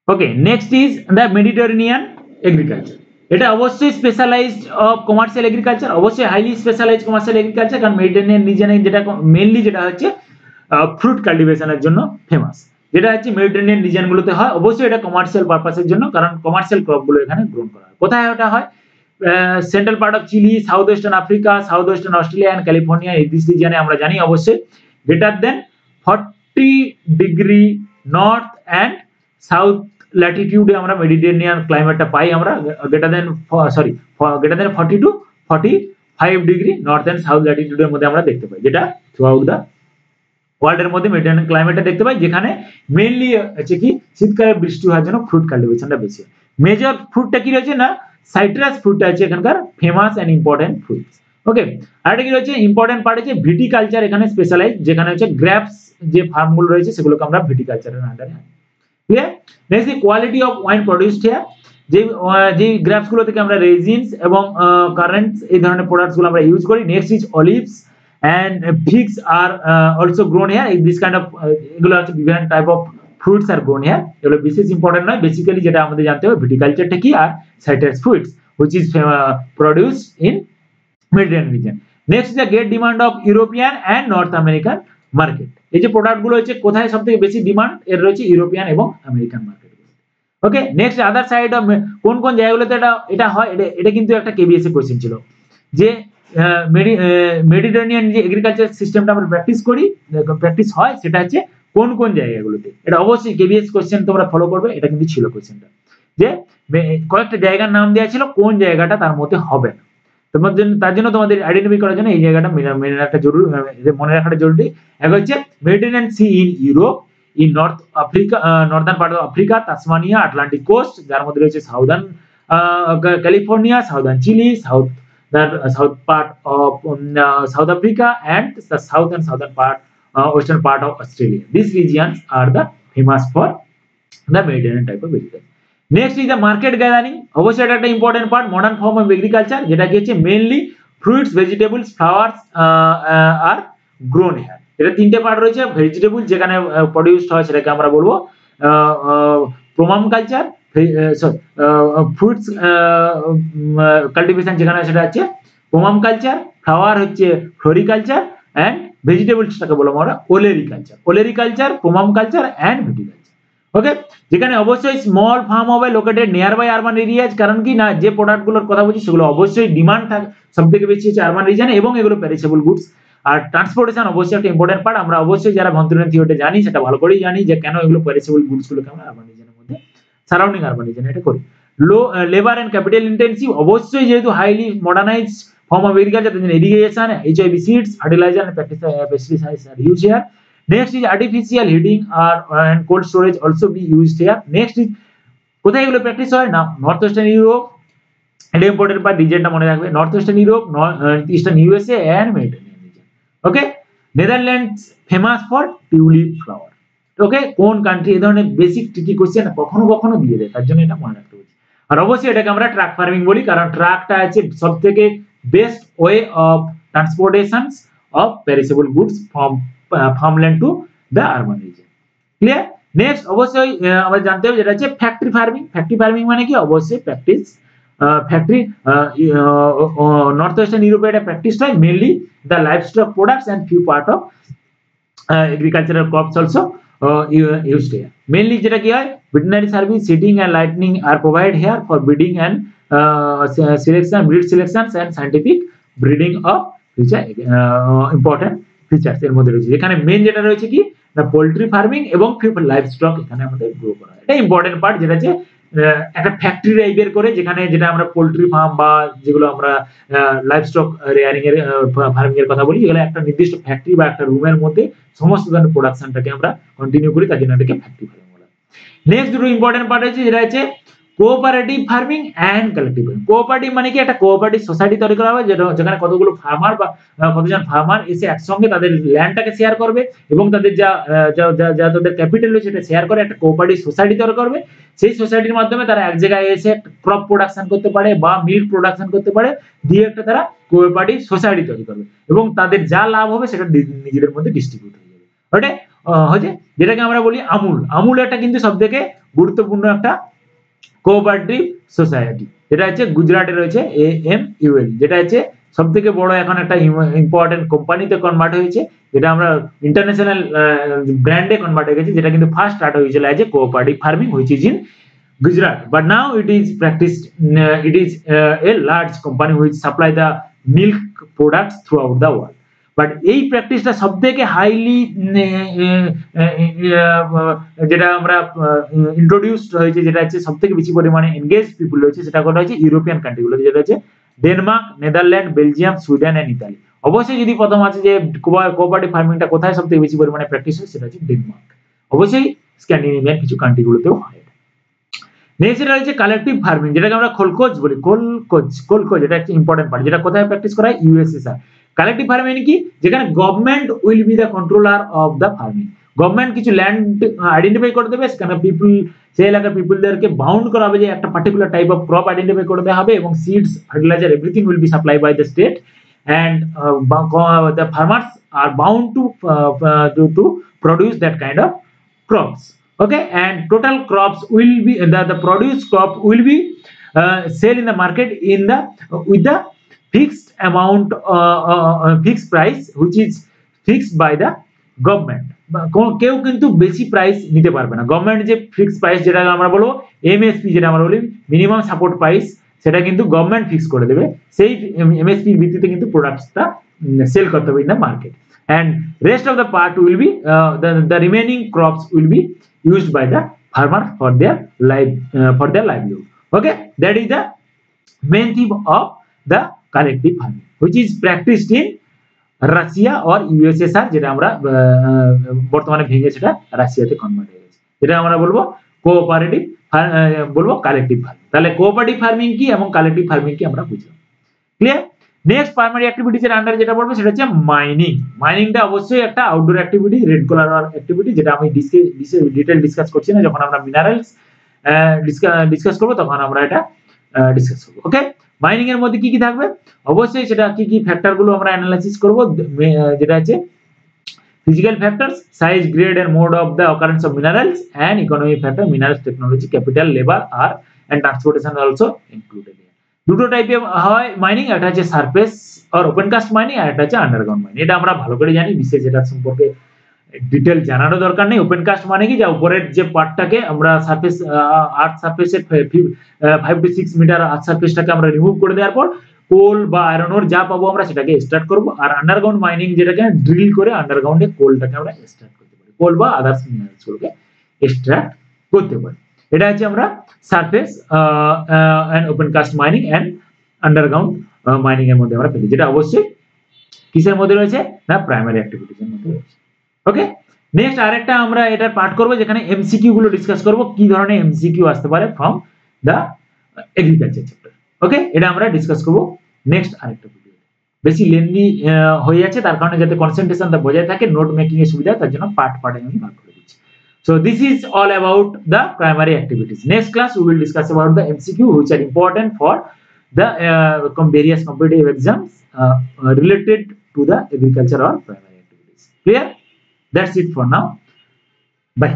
Okay, next is the Mediterranean agriculture. এটা অবশ্যই specialised of commercial agriculture, অবশ্যই highly specialised commercial agriculture, কারণ Mediterranean রিজনে যেটা মেইনলি যেটা হচ্ছে ফ্রুট কাল্টিভেশনের জন্য ফেমাস, যেটা হচ্ছে মেডিটেরেনিয়ান রিজন গুলোতে হয়। অবশ্যই এটা কমার্শিয়াল পারপাসের জন্য, কারণ কমার্শিয়াল ক্রপ গুলো এখানে গ্রোন করা হয়। কোথায় ওটা হয়? Central part of Chile, south western Africa, south western Australia and California, এই দিস রিজনে আমরা জানি অবশ্যই greater than 40 degree north and south ল্যাটিটিউডে আমরা মেডিটেরেনিয়ান ক্লাইমেটটা পাই আমরা, greater than 40 to 45 degree north and south ল্যাটিটিউডের মধ্যে আমরা দেখতে পাই, যেটা থ্রু আউট দা ওয়ার্ল্ডের মধ্যে মেডিটেরেনিয়ান ক্লাইমেটটা দেখতে পাই, যেখানে মেইনলি হচ্ছে কি শীতকালে বৃষ্টি হওয়ার জন্য ফ্রুট কাল্টিভেশনটা বেশি। মেজর ফ্রুটটা কি রয়েছে না, সাইট্রাস ফ্রুটটা আছে এখানকার ফেমাস এন্ড ইম্পর্টেন্ট ফ্রুটস। ওকে, আরেকটা কি রয়েছে ইম্পর্টেন্ট পার্ট হচ্ছে ভিটিকালচার এখানে স্পেশালাইজ, যেখানে হচ্ছে গ্রেপস যে ফার্মগুলো রয়েছে সেগুলোকে আমরা ভিটিকালচারের আন্ডারে আনি। Clear? Next the quality of wine produced here, যে গ্রেপস গুলো থেকে আমরা রেজিনস এবং কারেন্টস এই ধরনের প্রোডাক্টস গুলো আমরা ইউজ করি। Next is olives and figs are also grown here. This kind of এগুলো হচ্ছে বিভিন্ন type of fruits are grown here. এগুলো বিশেষ ইম্পর্টেন্ট নয়, বেসিক্যালি যেটা আমাদের জানতে হবে ভিটিকালচারটা কি আর citrus fruits which is produced in Mediterranean region. Next is the great demand of European and North American market. এই যে প্রোডাক্ট গুলো হচ্ছে কোথায় সবথেকে বেশি ডিমান্ড, এর রয়েছে ইউরোপিয়ান এবং American market. Okay, next other side of কোন কোন জায়গাগুলোতে এটা হয়, এটা কিন্তু একটা কেবিএস এর কোশ্চেন ছিল, যে মেডিটেরেনিয়ান যে এগ্রিকালচার সিস্টেমটা আমরা প্র্যাকটিস হয় সেটা হচ্ছে কোন কোন জায়গাগুলোতে। এটা অবশ্যই কেবিএস কোশ্চেন তোমরা ফলো করবে, এটা কিন্তু ছিল কোশ্চেনটা, যে কয়েকটা জায়গার নাম দেওয়া ছিল, কোন জায়গাটা তার মধ্যে হবে না। তোমার জন্য, তার জন্য তোমাদের আইডেন্টিফাই করার জন্য এই জায়গাটা মনে রাখাটা জরুরি। এক হচ্ছে Mediterranean sea in Europe, in North Africa, northern part of Africa, Tasmania, Atlantic coast, যার মধ্যে রয়েছে southern California, southern Chile, south part of South Africa, and the south and southern part, western part of Australia. These regions are the famous for the Mediterranean type of agriculture. Next is the market gathering. অবশ্যই এটা একটা important part, modern form of agriculture, যেটা কি হচ্ছে mainly fruits, vegetables, flowers are grown here. এটা তিনটে part রয়েছে। Vegetable যেখানে প্রোডিউসড হয় সেটাকে আমরা বলবো প্রোমাম কালচার, ফ্রুটস কাল্টিভেশন যেখানে সেটা হচ্ছে পোমাম কালচার, ফ্লাওয়ার হচ্ছে ফ্লোরিকালচার, এন্ড ভেজিটেবলসটাকে বলবো আমরা olericulture, pomum culture and viticulture. Okay, যেখানে অবশ্যই স্মল ফার্ম হবে located near by urban areas, কারণ কি না যে প্রোডাক্ট গুলোর কথা বলছি সেগুলো অবশ্যই ডিমান্ড থাকে সবথেকে বেশি হচ্ছে আরবান রিজনে, এবং এগুলো পেরিশেবল গুডস। আর ট্রান্সপোর্টেশন অবশ্যই একটা ইম্পর্টেন্ট পার্ট। আমরা অবশ্যই যারা ভন্তুরিয়ান থিওরিতে জানি সেটা ভালো করেই জানি যে কেন এগুলো পেরিশেবল গুডস গুলোকে আমরা আরবান রিজনের মধ্যে, সারাউন্ডিং আরবান রিজনে এটা করি। Low labour and capital intensive, অবশ্যই যেহেতু highly modernised form of agriculture, irrigation, HIV seeds, fertiliser and pesticides are used here. Next is artificial heating and cold storage also be used here. Next is কোথায় এগুলো practice হয় না, north western Europe, এটা important part, রিজনটা মনে রাখবে, north western Europe, eastern USA and Mediterranean region. Okay, Netherlands famous for tulip flower. Okay, কোন country, এই ধরনের বেসিক ট্রিকি কোশ্চেন কখনো কখনো দিয়ে দেয়, তার জন্য এটা মনে রাখতে হবে। আর অবশ্যই এটাকে আমরা ট্রাক ফার্মিং বলি, কারণ ট্রাকটা আছে সবথেকে best way of transportation of perishable goods from farmland to the urban region. Clear? Next অবশ্যই আমরা জানতে হবে যেটা হচ্ছে ফ্যাক্টরি ফার্মিং। ফ্যাক্টরি ফার্মিং মানে কি, অবশ্যই প্র্যাকটিস ফ্যাক্টরি নর্থ ওয়েস্টার্ন ইউরোপে এটা প্র্যাকটিস হয়, mainly the livestock products and few part of agricultural crops also used here. Mainly যেটা কি হয়, veterinary service, seeding and lighting are provided here for breeding and breed selections and scientific breeding of future important features এর মধ্যে রয়েছে, যেখানে main যেটা রয়েছে কি না পোল্ট্রি ফার্মিং এবং লাইভ স্টক এখানে আমাদের গ্রো করা হয়। এটা ইম্পর্টেন্ট পার্ট, যেটা হচ্ছে একটা ফ্যাক্টরি টাইপের করে, যেখানে যেটা আমরা পোল্ট্রি ফার্ম বা যেগুলো আমরা লাইভ স্টক রেয়ারিং এর ফার্মিং এর কথা বলি, এগুলো একটা নির্দিষ্ট ফ্যাক্টরি বা একটা রুমের মধ্যে সমস্ত ধরনের প্রোডাকশনটাকে আমরা কন্টিনিউ করি, তার জন্য এটাকে ফ্যাক্টরি ফার্মিং বলা হয়। নেক্সট দুটো ইম্পর্টেন্ট পার্ট হচ্ছে যেটা হচ্ছে cooperative farming and collective farming. Cooperative মানে কি, একটা কোঅপারেটিভ সোসাইটি তৈরি করা হবে, যেখানে কতগুলো ফার্মার বা কতজন ফার্মার এসে একসঙ্গে তাদের ল্যান্ডটাকে শেয়ার করবে এবং তাদের যা তাদের ক্যাপিটাল রয়েছে সেটা শেয়ার করে একটা কোঅপারেটিভ সোসাইটি তৈরি করবে। সেই সোসাইটির মাধ্যমে তারা এক জায়গায় এসে ক্রপ প্রোডাকশন করতে পারে বা মিল্ক প্রোডাকশন করতে পারে, দিয়ে একটা তারা কোঅপারেটিভ সোসাইটি তৈরি করবে এবং তাদের যা লাভ হবে সেটা নিজেদের মধ্যে ডিস্ট্রিবিউট হয়ে যাবে। ওটা হচ্ছে যেটাকে আমরা বলি আমুল। আমুল একটা কিন্তু সবথেকে গুরুত্বপূর্ণ একটা কোঅপারেটিভ সোসাইটি, যেটা হচ্ছে গুজরাটে রয়েছে AMUL, যেটা হচ্ছে সব থেকে বড় এখন একটা ইম্পর্টেন্ট কোম্পানিতে কনভার্ট হয়েছে, যেটা আমরা ইন্টারন্যাশনাল ব্র্যান্ডে কনভার্ট হয়ে গেছে, যেটা কিন্তু ফার্স্ট স্টার্ট হয়েছিল as a cooperative farming which is in Gujarat, but now it is practiced. It is a large company which supply the milk products throughout the world. But এই প্র্যাকটিসটা সবথেকে highly যেটা আমরা ইন্ট্রোডিউসড হয়েছে, যেটা হচ্ছে সবথেকে বেশি পরিমাণে এনগেজ পিপল রয়েছে, সেটা কোনটা হচ্ছে ইউরোপিয়ান কান্ট্রিগুলো, যেটা হচ্ছে Denmark, Netherland, Belgium, Sweden and Italy. অবশ্যই যদি প্রথম আছে যে কোঅপারেটিভ ফার্মিংটা কোথায় সবথেকে বেশি পরিমাণে প্র্যাকটিস হয়, সেটা হচ্ছে ডেনমার্ক। অবশ্যই স্ক্যান্ডিনেভিয়ান কিছু কান্ট্রিগুলোতেও হয়। নেক্সট এটা হচ্ছে কালেকটিভ ফার্মিং, যেটাকে আমরা খোলকোজ বলি, খোলকোজ এটা একটা ইম্পর্টেন্ট পার্ট, যেটা কোথায় প্র্যাকটিস করা হয়, ইউএসএসআর। কালেকটিভ ফার্মিং কি, যেখানে government will be the controller of the farming. Government কিছু ল্যান্ড আইডেন্টিফাই করে দেবে, সেখানে পিপল, সেই এলাকার পিপলদেরকে বাউন্ড করা হবে যে একটা particular type of crop identify করে দেওয়া হবে, এবং seeds, fertiliser, everything will be supply by the state, and the farmers are bound to produce that kind of crops. Okay, and total crops will be the produce crop will be sell in the market in the with the fixed amount, fixed price which is fixed by the government. কেউ কিন্তু বেশি price নিতে পারবে না। Government যে fixed price, যেটা আমরা বলবো এমএসপি, যেটা আমরা বলি মিনিমাম সাপোর্ট প্রাইস, সেটা কিন্তু গভর্নমেন্ট ফিক্স করে দেবে। সেই এমএসপির ভিত্তিতে কিন্তু প্রোডাক্টসটা সেল করতে হবে in the market, and rest of the part will be the remaining crops will be used by the farmer for their livelihood. Okay, that is the main theme of the collective farming, which is practiced in Russia or USSR, যেটা আমরা বর্তমানে ভেঙে সেটা রাশিয়াতে convert হয়ে গেছে, যেটা আমরা বলবো কোঅপারেটিভ, বলবো কালেকটিভ ফার্মিং। তাহলে কোঅপারেটিভ ফার্মিং কি এবং কালেকটিভ ফার্মিং কি আমরা বুঝলাম, ক্লিয়ার। নেক্সট প্রাইমারি অ্যাক্টিভিটিজ এর আন্ডারে যেটা পড়বে সেটা হচ্ছে মাইনিং। মাইনিংটা অবশ্যই একটা outdoor activity, red colour activity, যেটা আমি ডিটেইল ডিসকাস করছি না, যখন আমরা মিনারেলস ডিসকাস করব তখন আমরা এটা ডিসকাস করব। ওকে, মাইনিং এর মধ্যে কি কি থাকবে, অবশ্যই সেটা কি কি ফ্যাক্টর গুলো আমরা অ্যানালাইসিস করব, যেটা আছে physical factors, size, grade and mode of the occurrence of minerals, and economic factor, minerals, technology, capital, labor, art and transportation are also included here. দুটো টাইপে হয় মাইনিং, একটা হচ্ছে সারফেস আর ওপেন কাস্ট মাইনিং, আর একটা হচ্ছে আন্ডারগ্রাউন্ড মাইনিং। এটা আমরা ভালো করে জানি, বিশেষ এটা সম্পর্কে ডিটেইল জানারও দরকার নেই। ওপেন কাস্ট মানে কি, যা উপরের যে পার্টটাকে আমরা সারফেস, আর্থ সারফেসের 5 to 6 মিটার আর্থ সারফেসটাকে আমরা রিমুভ করে দেওয়ার পর কোল বা আয়রন ওর যা পাবো আমরা সেটাকে এক্সট্রাক্ট করব। আর আন্ডারগ্রাউন্ড মাইনিং, যেটাকে ড্রিল করে আন্ডারগ্রাউন্ডে কোলটাকে আমরা এক্সট্রাক্ট করতে পারি, কোল বা আদার্স মিনারেলস গুলোকে এক্সট্রাক্ট করতে পারি। এটা হচ্ছে আমরা surface and open cast mining and underground mining এর মধ্যে আমরা পেলি, যেটা অবশ্যই কিসের মধ্যে রয়েছে না, প্রাইমারি অ্যাক্টিভিটিজ এর মধ্যে রয়েছে। ওকে, নেক্সট আরেকটা আমরা এটার পার্ট করব, যেখানে এমসিকিউ গুলো ডিসকাস করব, কি ধরনের এমসিকিউ আসতে পারে ফ্রম দা এগ্রিকালচার চ্যাপ্টার। ওকে, এটা আমরা ডিসকাস করব নেক্সট আরেকটা ভিডিও। বেশি লেন্দি হয়ে যাচ্ছে, তার কারণে যাতে কনসেন্ট্রেশনটা বজায় থাকে, নোট মেকিং এর সুবিধা, তার জন্য পার্ট পার্টে আমি ভাগ করে দিচ্ছি। So this is all about the primary activities. Next class we will discuss about the MCQ, which are important for the various competitive exams related to the agriculture or primary activities. Clear? That's it for now. Bye.